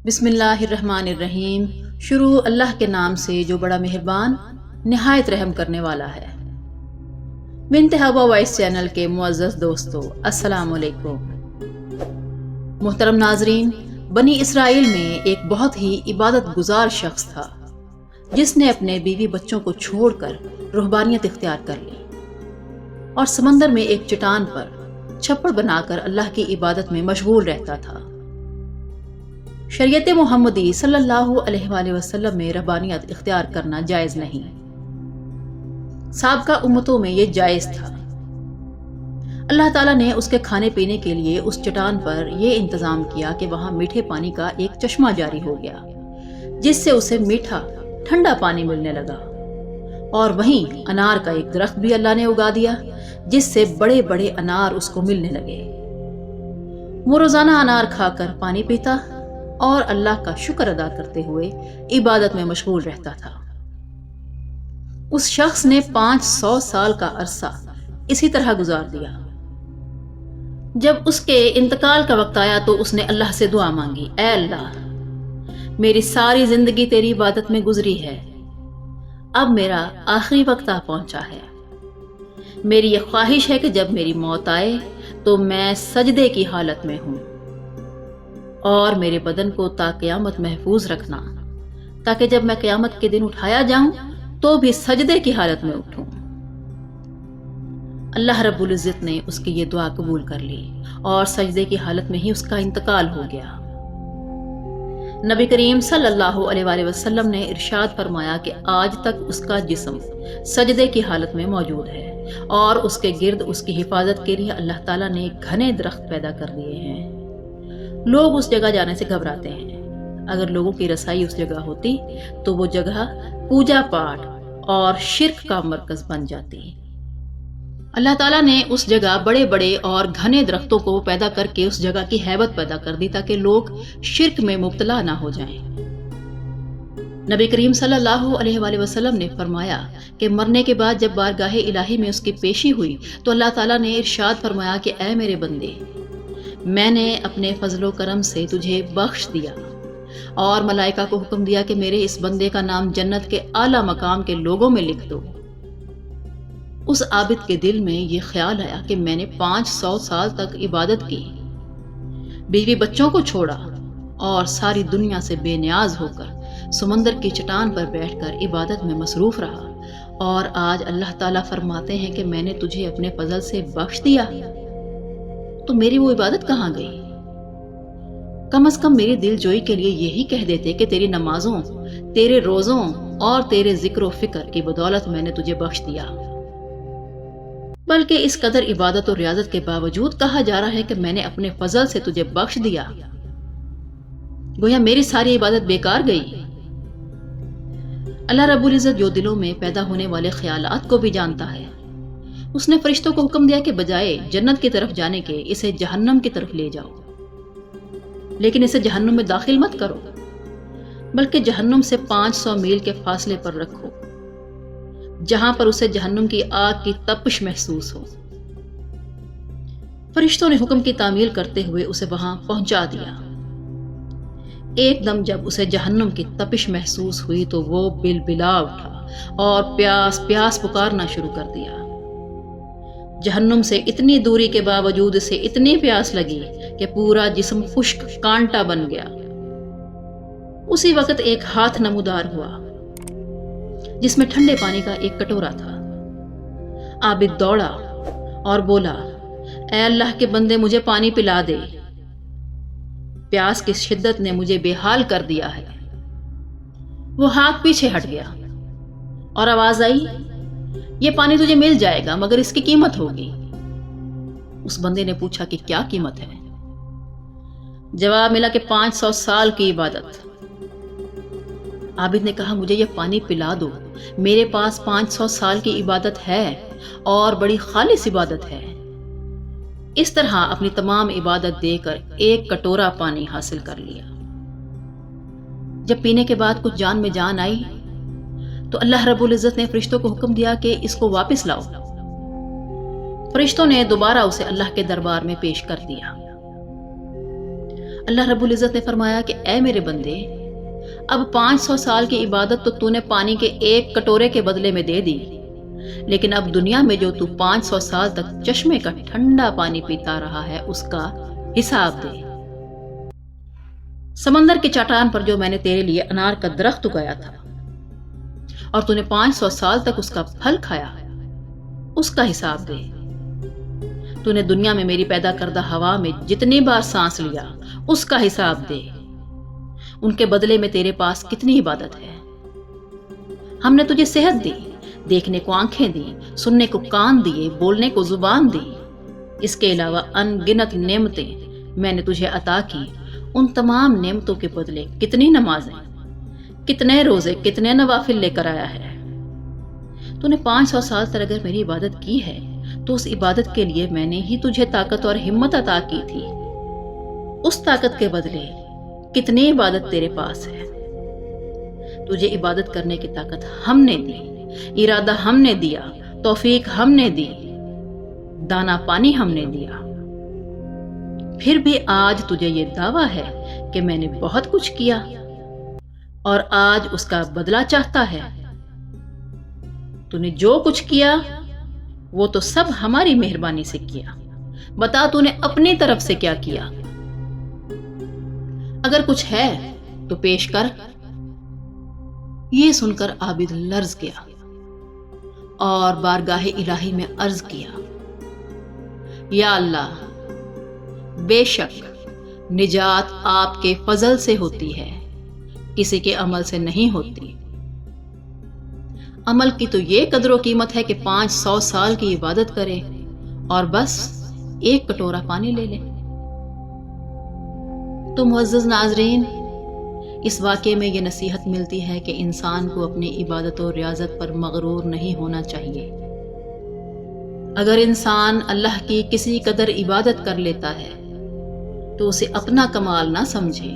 بسم اللہ الرحمن الرحیم۔ شروع اللہ کے نام سے جو بڑا مہربان نہایت رحم کرنے والا ہے۔ بنت ہوا وائس چینل کے معزز دوستو، السلام علیکم۔ محترم ناظرین، بنی اسرائیل میں ایک بہت ہی عبادت گزار شخص تھا جس نے اپنے بیوی بچوں کو چھوڑ کر رہبانیت اختیار کر لی اور سمندر میں ایک چٹان پر چھپڑ بنا کر اللہ کی عبادت میں مشغول رہتا تھا۔ شریعت محمدی صلی اللہ علیہ وآلہ وسلم میں رہبانیت اختیار کرنا جائز نہیں۔ سابقہ امتوں میں یہ جائز تھا۔ اللہ تعالیٰ نے اس کے کھانے پینے کے لیے اس چٹان پر یہ انتظام کیا کہ وہاں میٹھے پانی کا ایک چشمہ جاری ہو گیا جس سے اسے میٹھا ٹھنڈا پانی ملنے لگا، اور وہیں انار کا ایک درخت بھی اللہ نے اگا دیا جس سے بڑے بڑے انار اس کو ملنے لگے۔ وہ روزانہ انار کھا کر پانی پیتا اور اللہ کا شکر ادا کرتے ہوئے عبادت میں مشغول رہتا تھا۔ اس شخص نے 500 سال کا عرصہ اسی طرح گزار دیا۔ جب اس کے انتقال کا وقت آیا تو اس نے اللہ سے دعا مانگی، اے اللہ، میری ساری زندگی تیری عبادت میں گزری ہے، اب میرا آخری وقت آ پہنچا ہے۔ میری یہ خواہش ہے کہ جب میری موت آئے تو میں سجدے کی حالت میں ہوں، اور میرے بدن کو تا قیامت محفوظ رکھنا، تاکہ جب میں قیامت کے دن اٹھایا جاؤں تو بھی سجدے کی حالت میں اٹھوں۔ اللہ رب العزت نے اس کی یہ دعا قبول کر لی اور سجدے کی حالت میں ہی اس کا انتقال ہو گیا۔ نبی کریم صلی اللہ علیہ وآلہ وسلم نے ارشاد فرمایا کہ آج تک اس کا جسم سجدے کی حالت میں موجود ہے، اور اس کے گرد اس کی حفاظت کے لیے اللہ تعالیٰ نے گھنے درخت پیدا کر دیے ہیں۔ لوگ اس جگہ جانے سے گھبراتے ہیں۔ اگر لوگوں کی رسائی اس جگہ ہوتی تو وہ جگہ پوجا پاٹ اور شرک کا مرکز بن جاتی۔ اللہ تعالیٰ نے اس جگہ بڑے بڑے اور گھنے درختوں کو پیدا کر کے اس جگہ کی ہیبت پیدا کر دی تاکہ لوگ شرک میں مبتلا نہ ہو جائیں۔ نبی کریم صلی اللہ علیہ وآلہ وسلم نے فرمایا کہ مرنے کے بعد جب بارگاہ الہی میں اس کی پیشی ہوئی تو اللہ تعالیٰ نے ارشاد فرمایا کہ اے میرے بندے، میں نے اپنے فضل و کرم سے تجھے بخش دیا، اور ملائکہ کو حکم دیا کہ میرے اس بندے کا نام جنت کے اعلیٰ مقام کے لوگوں میں لکھ دو۔ اس عابد کے دل میں یہ خیال آیا کہ میں نے 500 سال تک عبادت کی، بیوی بچوں کو چھوڑا اور ساری دنیا سے بے نیاز ہو کر سمندر کی چٹان پر بیٹھ کر عبادت میں مصروف رہا، اور آج اللہ تعالیٰ فرماتے ہیں کہ میں نے تجھے اپنے فضل سے بخش دیا، تو میری وہ عبادت کہاں گئی؟ کم از کم میری دل جوئی کے لیے یہی کہہ دیتے کہ تیری نمازوں، تیرے روزوں اور تیرے ذکر و فکر کی بدولت میں نے تجھے بخش دیا۔ بلکہ اس قدر عبادت و ریاضت کے باوجود کہا جا رہا ہے کہ میں نے اپنے فضل سے تجھے بخش دیا، گویا میری ساری عبادت بیکار گئی۔ اللہ رب العزت جو دلوں میں پیدا ہونے والے خیالات کو بھی جانتا ہے، اس نے فرشتوں کو حکم دیا کہ بجائے جنت کی طرف جانے کے اسے جہنم کی طرف لے جاؤ، لیکن اسے جہنم میں داخل مت کرو، بلکہ جہنم سے 500 میل کے فاصلے پر رکھو، جہاں پر اسے جہنم کی آگ کی تپش محسوس ہو۔ فرشتوں نے حکم کی تعمیل کرتے ہوئے اسے وہاں پہنچا دیا۔ ایک دم جب اسے جہنم کی تپش محسوس ہوئی تو وہ بلبلا اٹھا اور پیاس پیاس پکارنا شروع کر دیا۔ جہنم سے اتنی دوری کے باوجود اسے اتنی پیاس لگی کہ پورا جسم خشک کانٹا بن گیا۔ اسی وقت ایک ہاتھ نمودار ہوا جس میں ٹھنڈے پانی کا ایک کٹورا تھا۔ عابد دوڑا اور بولا، اے اللہ کے بندے، مجھے پانی پلا دے، پیاس کی شدت نے مجھے بے حال کر دیا ہے۔ وہ ہاتھ پیچھے ہٹ گیا اور آواز آئی، یہ پانی تجھے مل جائے گا مگر اس کی قیمت ہوگی۔ اس بندے نے پوچھا کہ کیا قیمت ہے؟ جواب ملا کہ 500 سال کی عبادت۔ عابد نے کہا، مجھے یہ پانی پلا دو، میرے پاس 500 سال کی عبادت ہے اور بڑی خالص عبادت ہے۔ اس طرح اپنی تمام عبادت دے کر ایک کٹورا پانی حاصل کر لیا۔ جب پینے کے بعد کچھ جان میں جان آئی تو اللہ رب العزت نے فرشتوں کو حکم دیا کہ اس کو واپس لاؤ۔ فرشتوں نے دوبارہ اسے اللہ کے دربار میں پیش کر دیا۔ اللہ رب العزت نے فرمایا کہ اے میرے بندے، اب 500 سال کی عبادت تو نے پانی کے ایک کٹورے کے بدلے میں دے دی، لیکن اب دنیا میں جو 500 سال تک چشمے کا ٹھنڈا پانی پیتا رہا ہے اس کا حساب دے۔ سمندر کی چٹان پر جو میں نے تیرے لیے انار کا درخت اگایا تھا اور نے 500 سال تک اس کا پھل کھایا، اس کا حساب دے۔ نے دنیا میں میری پیدا کردہ ہوا میں جتنی بار سانس لیا اس کا حساب دے۔ ان کے بدلے میں تیرے پاس کتنی عبادت ہے۔ ہم نے تجھے صحت دی، دیکھنے کو آنکھیں دی، سننے کو کان دیے، بولنے کو زبان دی۔ اس کے علاوہ ان گنت نعمتیں میں نے تجھے عطا کی۔ ان تمام نعمتوں کے بدلے کتنی نمازیں، کتنے روزے، کتنے نوافل لے کر آیا ہے۔ نے 500 سال تک اگر میری عبادت کی ہے تو اس عبادت کے لیے میں نے ہی تجھے طاقت اور ہمت عطا کی تھی۔ اس طاقت کے بدلے کتنی عبادت تیرے پاس ہے۔ تجھے عبادت کرنے کی طاقت ہم نے دی، ارادہ ہم نے دیا، توفیق ہم نے دی، دانا پانی ہم نے دیا۔ پھر بھی آج تجھے یہ دعویٰ ہے کہ میں نے بہت کچھ کیا اور آج اس کا بدلہ چاہتا ہے۔ نے جو کچھ کیا وہ تو سب ہماری مہربانی سے کیا۔ بتا نے اپنی طرف سے کیا کیا؟ اگر کچھ ہے تو پیش کر۔ یہ سن کر عابد لرز گیا اور بارگاہ الہی میں عرض کیا، یا اللہ، بے شک نجات آپ کے فضل سے ہوتی ہے، کسی کے عمل سے نہیں ہوتی۔ عمل کی تو یہ قدر و قیمت ہے کہ 500 سال کی عبادت کرے اور بس ایک کٹورا پانی لے لے۔ تو معزز ناظرین، اس واقعے میں یہ نصیحت ملتی ہے کہ انسان کو اپنی عبادت و ریاضت پر مغرور نہیں ہونا چاہیے۔ اگر انسان اللہ کی کسی قدر عبادت کر لیتا ہے تو اسے اپنا کمال نہ سمجھے،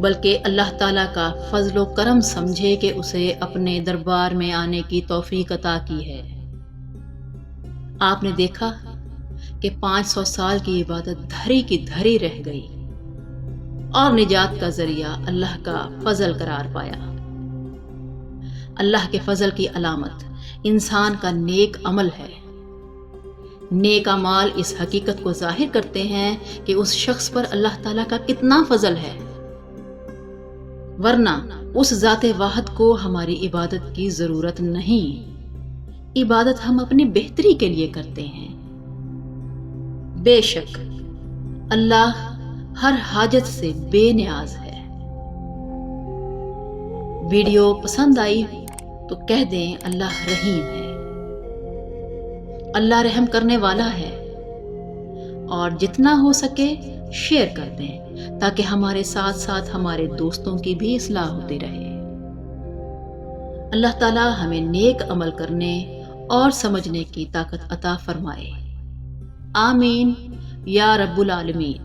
بلکہ اللہ تعالیٰ کا فضل و کرم سمجھے کہ اسے اپنے دربار میں آنے کی توفیق عطا کی ہے۔ آپ نے دیکھا کہ 500 سال کی عبادت دھری کی دھری رہ گئی اور نجات کا ذریعہ اللہ کا فضل قرار پایا۔ اللہ کے فضل کی علامت انسان کا نیک عمل ہے۔ نیک اعمال اس حقیقت کو ظاہر کرتے ہیں کہ اس شخص پر اللہ تعالیٰ کا کتنا فضل ہے، ورنہ اس ذات واحد کو ہماری عبادت کی ضرورت نہیں۔ عبادت ہم اپنی بہتری کے لیے کرتے ہیں۔ بے شک اللہ ہر حاجت سے بے نیاز ہے۔ ویڈیو پسند آئی تو کہہ دیں اللہ رحیم ہے، اللہ رحم کرنے والا ہے، اور جتنا ہو سکے شیئر کر دیں تاکہ ہمارے ساتھ ساتھ ہمارے دوستوں کی بھی اصلاح ہوتی رہے۔ اللہ تعالی ہمیں نیک عمل کرنے اور سمجھنے کی طاقت عطا فرمائے۔ آمین یا رب العالمین۔